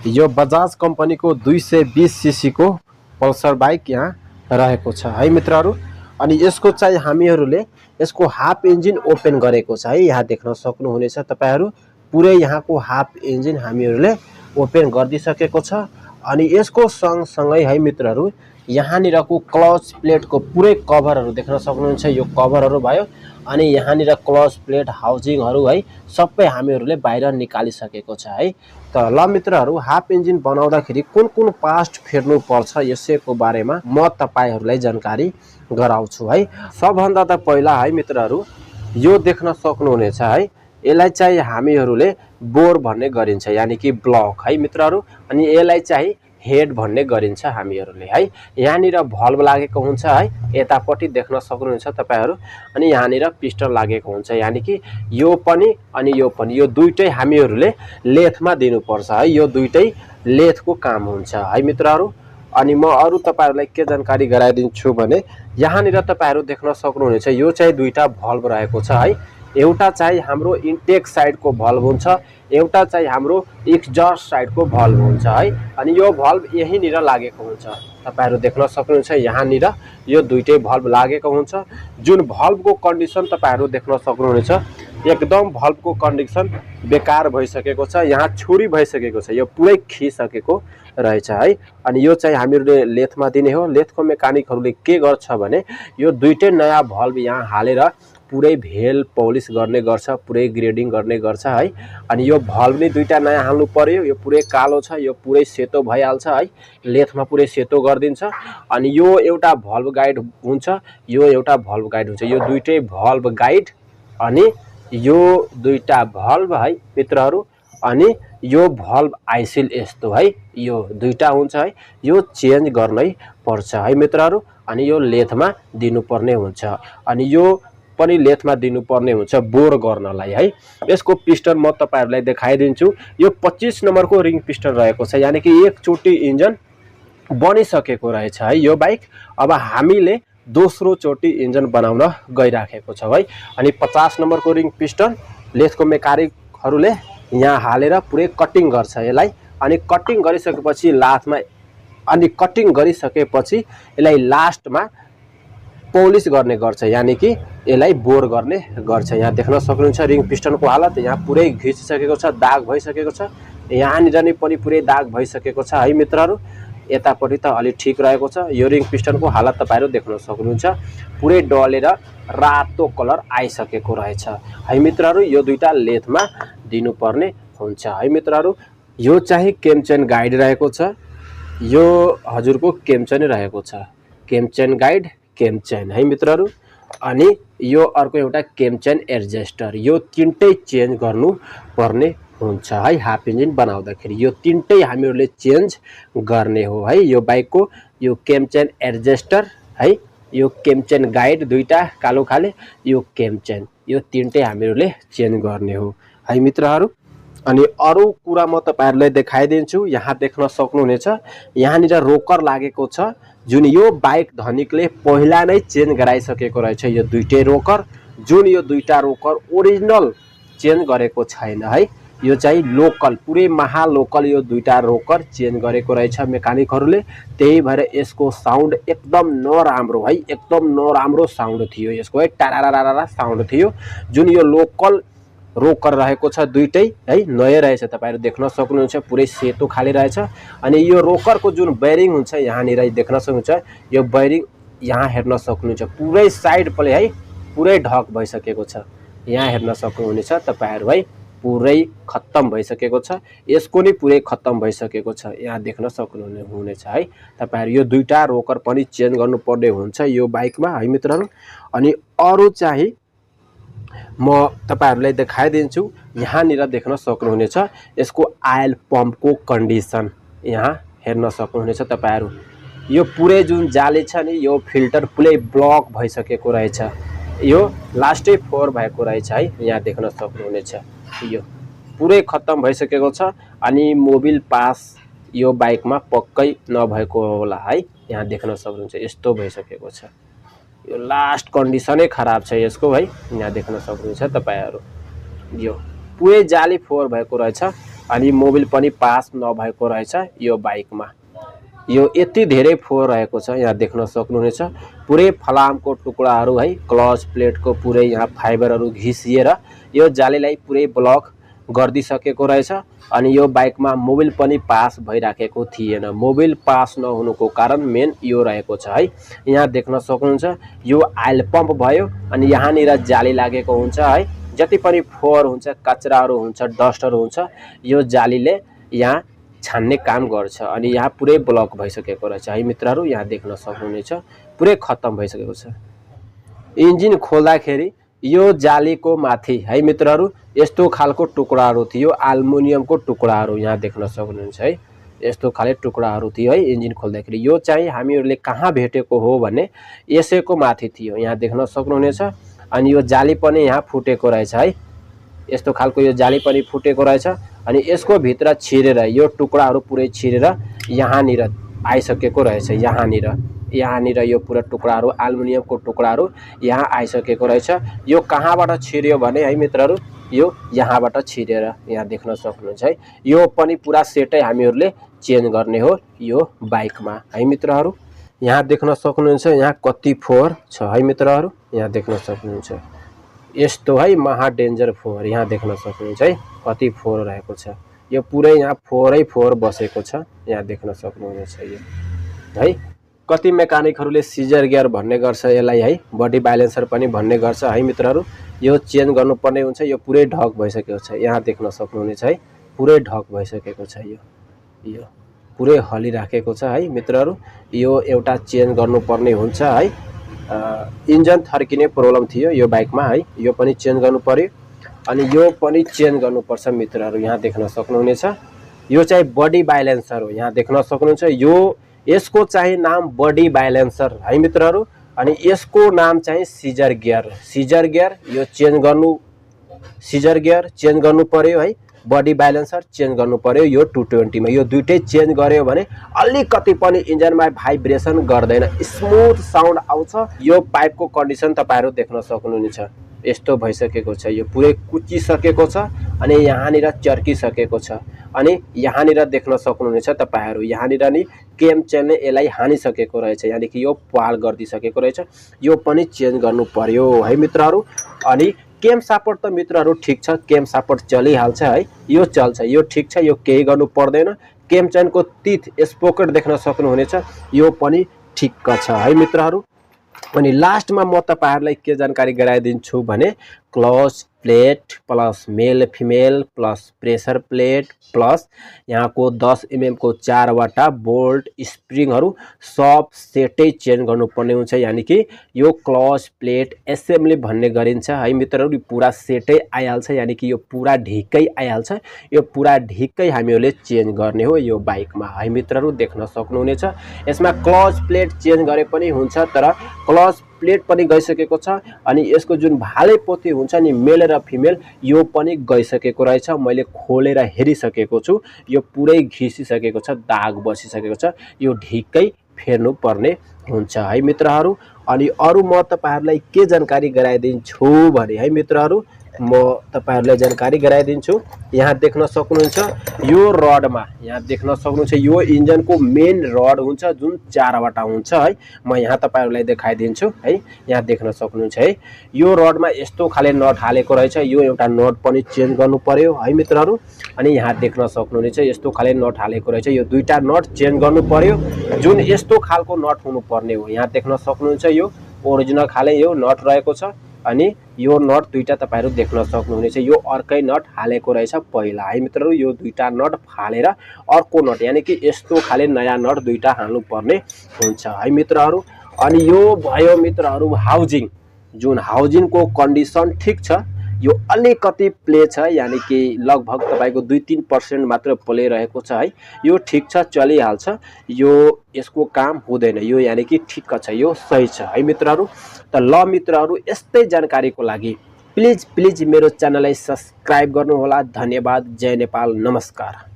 यो बजाज कम्पनीको 220 सीसी को पल्सर बाइक यहाँ रहेको छ है मित्रहरू। अनि यसको चाहिँ हामीहरूले यसको हाफ इन्जिन ओपन गरेको छ है, यहाँ देख्न सक्नुहुनेछ तपाईहरु। पुरै यहाँको हाफ इन्जिन हामीहरूले ओपन गरिदिसकेको छ। अनि यसको सँगसँगै है मित्रहरू यहाँनिरको क्लच प्लेटको पुरै कभरहरू देख्न सक्नुहुन्छ, यो कभरहरू भयो। अनि यहाँनिर क्लच प्लेट हाउजिङहरू है सबै हामीहरूले बाहिर निकालिसकेको छ है। त ल मित्रहरू, हाफ इन्जिन बनाउँदाखेरि कुन कुन पार्ट फेर्नु पर्छ यसैको बारेमा म तपाईहरुलाई जानकारी गराउँछु है। सबभन्दा त पहिला है मित्रहरू यो देख्न सक्नुहुनेछ है, यसलाई चाहिँ हामीहरूले बोर भन्ने गरिन्छ, यानी कि ब्लक है मित्रहरू। अनि यसलाई चाहिँ हेड भन्ने गरिन्छ हामीहरूले है। यहाँनिर भल्भ लागेको हुन्छ है, यतापट्टि देख्न सक्नुहुन्छ तपाईहरु। अनि यहाँनिर पिस्टन लागेको हुन्छ, यानी कि यो पनि अनि यो पनि, यो दुईटै हामीहरूले लेथमा दिनुपर्छ है। यो दुईटै लेथको काम हुन्छ है मित्रहरू। अनि म अरु तपाईहरुलाई के जानकारी गराइदिन्छु भने यहाँनिर तपाईहरु देख्न सक्नुहुनेछ, यो चाहिँ दुईटा भल्भ रहेको छ है। एउटा चाहिँ हाम्रो इन्टेक साइडको भल्भ हुन्छ, एउटा चाहिँ हाम्रो एक्जस्ट साइडको भल्भ हुन्छ है। अनि यो भल्भ यहीँनिर लागेको हुन्छ, तपाईहरु देख्न सक्नुहुन्छ। यहाँनिर यो दुईटै भल्भ लागेको हुन्छ। जुन भल्भको कन्डिसन तपाईहरु देख्न सक्नुहुनेछ, एकदम भल्भको कन्डिसन बेकार भइसकेको छ, यहाँ छुरी भइसकेको छ, यो पुरै खिसकेको रहेछ है। अनि यो चाहिँ हामीहरूले लेथमा दिने हो। लेथको मेकानिकहरूले के गर्छ भने यो दुईटै नयाँ भल्भ यहाँ हालेर पुरै भेल पलिस गर्ने गर्छ, पुरै ग्रेडिङ गर्ने गर्छ है। अनि यो भल्भ नि दुईटा नयाँ हाल्नु पर्यो, यो पुरै कालो छ, यो पुरै सेतो भइहाल्छ है, लेथमा पुरै सेतो गरिदिन्छ। अनि यो एउटा भल्भ गाइड हुन्छ, यो एउटा भल्भ गाइड हुन्छ, यो दुईटै भल्भ गाइड अनि यो दुईटा भल्भ है मित्रहरू। अनि यो भल्भ आइसिल यस्तो है, यो दुईटा हुन्छ है, यो चेन्ज गर्नै पर्छ है मित्रहरू। अनि यो लेथमा दिनुपर्ने हुन्छ। अनि यो पनि लेथमा दिनुपर्ने हुन्छ बोर गर्नलाई है। यसको पिस्टन म तपाईहरुलाई देखाइदिन्छु। यो 25 नम्बरको रिङ पिस्टन रहेको छ, यानी कि एकचोटी इन्जिन बनिसकेको रहेछ है यो बाइक। अब हामीले दोस्रो चोटी इन्जिन बनाउन गइराखेको छौं है। अनि 50 नम्बरको रिङ पिस्टन लेथको मेकानिकहरूले यहाँ हालेर पुरै कटिङ गर्छ यसलाई। अनि कटिङ गरिसकेपछि लास्टमा यसलाई लास्टमा पोलिस गर्ने गर्छ, यानी कि यसलाई बोर गर्ने गर्छ। यहाँ देख्न सक्नुहुन्छ रिङ पिस्टनको हालत, यहाँ पुरै घिसिसकेको छ, दाग भइसकेको छ। यहाँनिर नि पनि पुरै दाग भइसकेको छ है मित्रहरू। यतापट्टि त अलि ठीक रहेको छ। यो रिङ पिस्टनको हालत तपाईहरु देख्न सक्नुहुन्छ, पुरै डलेर रातो कलर आइसकेको रहेछ है मित्रहरू। यो दुईटा लेथमा दिनुपर्ने हुन्छ है मित्रहरू। यो चाहिँ केमचेन गाइड रहेको छ, यो हजुरको केमचेन रहेको छ, केमचेन गाइड केमचेन है मित्रहरू। अनि यो अर्को एउटा केमचेन एडजस्टर, यो तीनटै चेन्ज गर्नु पर्ने हुन्छ है हाफ इन्जिन बनाउँदाखेरि। यो तीनटै हामीहरूले चेन्ज गर्ने हो है यो बाइकको। यो केमचेन एडजस्टर है, यो केमचेन गाइड दुईटा कालो खाले, यो केमचेन, यो तीनटै हामीहरूले चेन्ज गर्ने हो है मित्रहरू। अनि अरु कुरा म तपाईहरुलाई देखाइदिन्छु। यहाँ देख्न सक्नुहुनेछ, यहाँनिर रोकर लागेको छ, जुन यो बाइक धनिकले पहिला नै चेन्ज गराइसकेको रहेछ। यो दुईटै रोकर, जुन यो दुईटा रोकर ओरिजिनल चेन्ज गरेको छैन है, यो चाहिँ लोकल, पुरै महालोकल यो दुईटा रोकर चेन्ज गरेको रहेछ मेकानिकहरूले। त्यही भएर यसको साउन्ड एकदम नराम्रो है, एकदम नराम्रो साउन्ड थियो यसको है, टारारारा साउन्ड थियो। जुन यो लोकल रोकर रहेको छ दुईटै है नयाँ रहेछ, तपाईहरु देख्न सक्नुहुन्छ, पुरै सेतो खाले रहेछ। अनि यो रोकरको जुन बेयरिङ हुन्छ यहाँनिर देख्न सक्नुहुन्छ, यो बेयरिङ यहाँ हेर्न सक्नुहुन्छ पुरै साइड पले है पुरै ढक भइसकेको छ। यहाँ हेर्न सक्नुहुनेछ तपाईहरु है, पुरै खत्तम भइसकेको छ। यसको नि पुरै खत्तम भइसकेको छ, यहाँ देख्न सक्नुहुनेछ है तपाईहरु। यो दुईटा रोकर पनि चेन्ज गर्नुपर्ने हुन्छ यो बाइकमा है मित्रहरू। अनि अरु चाहिँ म तपाईहरुलाई देखाइदिन्छु। यहाँनिर देख्न सक्नुहुनेछ यसको आयल पम्पको कन्डिसन, यहाँ हेर्न सक्नुहुनेछ तपाईहरु। यो पुरै जुन जाली छ नि, यो फिल्टर पुरै ब्लक भइसकेको रहेछ, यो लास्टै फोर भएको रहेछ है, यहाँ देख्न सक्नुहुनेछ। यो पुरै खत्तम भइसकेको छ। अनि मोबिल पास यो बाइकमा पक्कै नभएको होला है, यहाँ देख्न सक्नुहुन्छ यस्तो भइसकेको छ। यो लास्ट कन्डिसनै खराब छ यसको है, यहाँ देख्न सक्नुहुन्छ तपाईहरु। यो पुरै जाली फोर भएको रहेछ, अनि मोबिल पनि पास नभएको रहेछ यो बाइकमा। यो यति धेरै फोहोर रहेको छ, यहाँ देख्न सक्नुहुनेछ। पुरै फलामको टुक्राहरू है, क्लच प्लेटको पुरै यहाँ फाइबरहरू घिसिएर यो जालीलाई पुरै ब्लक गरिदिसकेको रहेछ। अनि यो बाइकमा मोबिल पनि पास भइराखेको थिएन। मोबिल पास नहुनुको कारण मेन यो रहेको छ है। यहाँ देख्न सक्नुहुन्छ यो आइल पम्प भयो अनि यहाँनिर जाली लागेको हुन्छ है। जति पनि फोहोर हुन्छ, कचराहरू हुन्छ, डस्टहरू हुन्छ, यो जालीले यहाँ छान्ने काम गर्छ अनि यहाँ पुरै ब्लक भइसकेको रहेछ है मित्रहरू। यहाँ देख्न सक्नुहुनेछ पुरै खत्तम भइसकेको छ। इन्जिन खोल्दाखेरि यो जालीको माथि है मित्रहरू यस्तो खालको टुक्राहरू थियो, एल्युमिनियमको टुक्राहरू यहाँ देख्न सक्नुहुन्छ है। यस्तो खाले टुक्राहरू थियो है इन्जिन खोल्दाखेरि। यो चाहिँ हामीहरूले कहाँ भेटेको हो भने यसैको माथि थियो, यहाँ देख्न सक्नुहुनेछ। अनि यो जाली पनि यहाँ फुटेको रहेछ है। यस्तो खालको यो जाली पनि फुटेको रहेछ अनि यसको भित्र छिरेर यो टुक्राहरू पुरै छिरेर यहाँनिर आइसकेको रहेछ। यहाँनिर यो पुरा टुक्राहरू, एल्युमिनियमको टुक्राहरू यहाँ आइसकेको रहेछ। यो कहाँबाट छिर्यो भने है मित्रहरू, यो यहाँबाट छिरेर यहाँ देख्न सक्नुहुन्छ है। यो पनि पुरा सेटै हामीहरूले चेन्ज गर्ने हो यो बाइकमा है मित्रहरू। यहाँ देख्न सक्नुहुन्छ यहाँ कति फोहोर छ है मित्रहरू। यहाँ देख्न सक्नुहुन्छ यस्तो है महा डेन्जर फोहोर, यहाँ देख्न सक्नुहुन्छ है कति फोहोर रहेको छ। यो पुरै यहाँ फोहोरै फोहोर बसेको छ, यहाँ देख्न सक्नुहुनेछ यो है। कति मेकानिकहरूले सिजर गियर भन्ने गर्छ यसलाई है, बडी बाइलेन्सर पनि भन्ने गर्छ है मित्रहरू। यो चेन्ज गर्नुपर्ने हुन्छ। यो पुरै ढक भइसकेको छ, यहाँ देख्न सक्नुहुनेछ है पुरै ढक भइसकेको छ। यो पुरै हलिराखेको छ है मित्रहरू। यो एउटा चेन्ज गर्नुपर्ने हुन्छ है। इन्जन थर्किने प्रब्लम थियो यो बाइकमा है, यो पनि चेन्ज गर्नु पर्यो अनि यो पनि चेन्ज गर्नुपर्छ मित्रहरू। यहाँ देख्न सक्नुहुनेछ यो चाहिँ बडी बाइलेन्सर हो, यहाँ देख्न सक्नुहुन्छ। यो यसको चाहिँ नाम बडी बाइलेन्सर है मित्रहरू अनि यसको नाम चाहिँ सिजर गियर। सिजर गियर यो चेन्ज गर्नु पर्यो है। बडी बाइलेन्सर चेन्ज गर्नु पर्यो यो 220 मा। यो दुइटै चेन्ज गर्यो भने अलिकति पनि इन्जिनमा भाइब्रेसन गर्दैन, स्मुथ साउन्ड आउँछ। यो पाइपको कन्डिसन तपाईहरु देख्न सक्नुहुनेछ, यस्तो भइसकेको छ। यो पुरै कुचिसकेको छ अनि यहाँनिर चर्किसकेको छ अनि यहाँनिर देख्न सक्नुहुनेछ तपाईहरु। यहाँनिर नि केम चेनले यसलाई हानिसकेको रहेछ, यानी कि यो पाल गर्दिसकेको रहेछ। यो पनि चेन्ज गर्नु पर्यो है मित्रहरु। अनि केम सपोर्ट त मित्रहरु ठीक छ, केम सपोर्ट चलिहाल्छ है, यो चल्छ, यो ठीक छ, यो केही गर्नु पर्दैन। केम चेनको तीत स्पोकेट देख्न सक्नुहुनेछ, यो पनि ठीक छ है मित्रहरु। अनि लास्टमा म तपाईहरुलाई के जानकारी गराइदिन्छु भने clutch plate plus male female plus pressure plate plus यहाँको 10 mm को 4 वटा बोल्ट स्प्रिङहरु सब सेटै चेन्ज गर्नुपर्ने हुन्छ। यानी कि यो क्लच प्लेट एसेम्बली भन्ने गरिन्छ है मित्रहरु। पूरा सेटै आइहाल्छ, यानी कि यो पूरा ढिक्कै आइहाल्छ। यो पूरा ढिक्कै हामीहरूले चेन्ज गर्ने हो यो बाइकमा है मित्रहरु, देख्न सक्नुहुनेछ। यसमा क्लच प्लेट चेन्ज गरे पनि हुन्छ, तर क्लच प्लेट पनि गइसकेको छ अनि यसको जुन भाले पोती हुन्छ नि मेल र फिमेल, यो पनि गइसकेको रहेछ। मैले खोलेर हेरिसकेको छु, यो पुरै घिसिसकेको छ, दाग बसिसकेको छ। यो ढिक्कै फेर्नु पर्ने हुन्छ है मित्रहरु। अनि अरु म तपाईहरुलाई के जानकारी गराइदिन्छु भने है मित्रहरु, म तपाईहरुलाई जानकारी गराइदिन्छु। यहाँ देख्न सक्नुहुन्छ यो रडमा, यहाँ देख्न सक्नुहुन्छ यो इन्जनको मेन रड हुन्छ जुन 4 वटा हुन्छ है। म यहाँ तपाईहरुलाई देखाइदिन्छु है। यहाँ देख्न सक्नुहुन्छ है यो रडमा यस्तो खाले नट हालेको रहेछ। यो एउटा नट पनि चेन्ज गर्नु पर्यो है मित्रहरु। अनि यहाँ देख्न सक्नुहुनेछ यस्तो खाले नट हालेको रहेछ। यो दुईटा नट चेन्ज गर्नु पर्यो, जुन यस्तो खालको नट हुनु पर्ने हो। यहाँ देख्न सक्नुहुन्छ यो ओरिजिनल खाले यो नट रहेको छ अनि यो नट दुईटा तपाईहरु देख्न सक्नुहुनेछ। यो अर्कै नट हालेको रहेछ पहिला है मित्रहरु। यो दुईटा नट फालेर अर्को नट, यानी कि यस्तो खाले नयाँ नट दुईटा हाल्नु पर्ने हुन्छ है मित्रहरु। अनि यो भयो मित्रहरु हाउजिङ, जुन हाउजिङको कन्डिसन ठीक छ। यो अलिकति प्ले छ, यानी कि लगभग तपाईको 2-3% मात्र प्ले रहेको छ है। यो ठीक छ, चलिहाल्छ। यो यसको काम हुँदैन, यो यानी कि ठीक छ, यो सही छ है मित्रहरु। त ल मित्रहरु, यस्तै जानकारीको लागि प्लिज मेरो च्यानललाई सब्स्क्राइब गर्नु होला। धन्यवाद। जय नेपाल, नमस्कार।